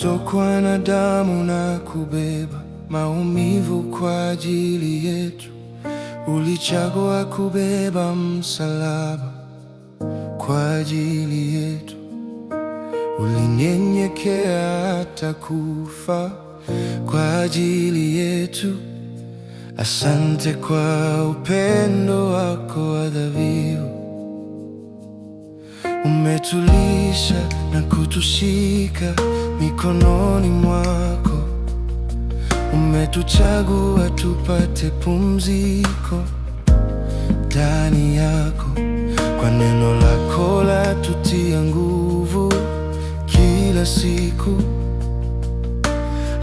Kutokwa na damu na kubeba maumivu kwa ajili yetu. Ulichagua kubeba msalaba kwa ajili yetu. Ulinyenyekea hata kufa kwa ajili yetu. Asante kwa upendo wako wa dhabihu. Umetulisha na kutushika mikononi mwako. Umetuchagua tupate pumziko ndani yako. Kwa neno lako latutia nguvu kila siku.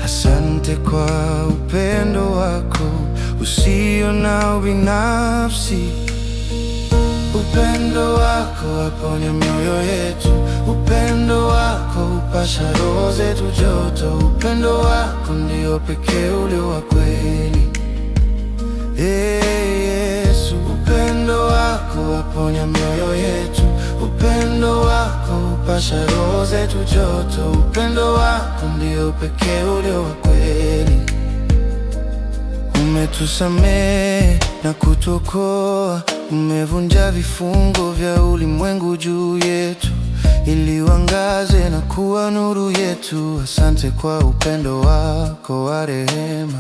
Asante kwa upendo wako usio na ubinafsi. Upendo wako waponya mioyo yetu. Upendo wako upasha roho zetu joto. Upendo wako ndio pekee ulio wa kweli. Yesu, upendo wako waponya mioyo yetu. Upendo wako upasha roho zetu joto. Upendo wako ndio pekee ulio wa kweli. Umetusamehe na kutuokoa. Umevunja vifungo vya ulimwengu juu yetu, ili uangaze na kuwa nuru yetu. Asante kwa upendo wako wa rehema.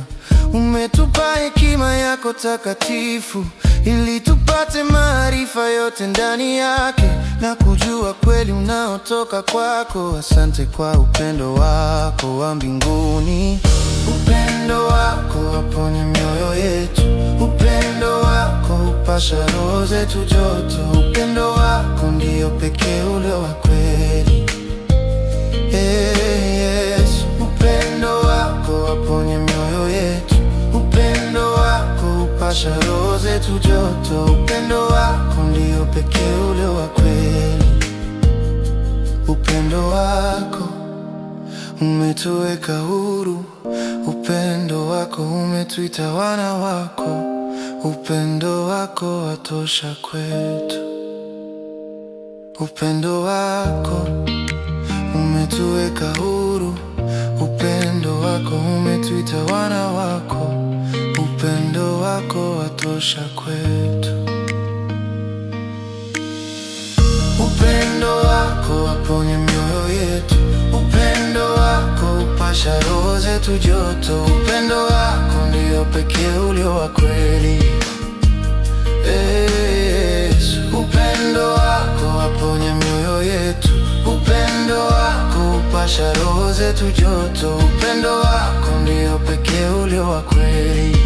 Umetupa hekima yako takatifu, ili tupate maarifa yote ndani yake, na kujua kweli unaotoka kwako. Asante kwa upendo wako wa mbinguni. Upendo wako waponya mioyo yetu. Upendo wako upasha roho zetu joto. Upendo wako ndio pekee ulio wa kweli. Yesu, upendo wako waponya mioyo yetu. Upendo wako upasha roho zetu joto. Upendo wako ndio pekee ulio wa kweli. Upendo wako umetuweka huru. Upendo wako umetuita wana wako. Upendo wako watosha kwetu. Upendo wako umetuweka huru. Upendo wako umetuita wana wako. Upendo wako watosha kwetu. Upendo wako waponya mioyo yetu. Upendo wako upasha roho zetu joto. Upendo wako ndio pekee ulio wa kweli. Yesu, upendo wako waponya mioyo yetu. Upendo wako upasha roho zetu joto. Upendo wako ndio pekee ulio wa kweli.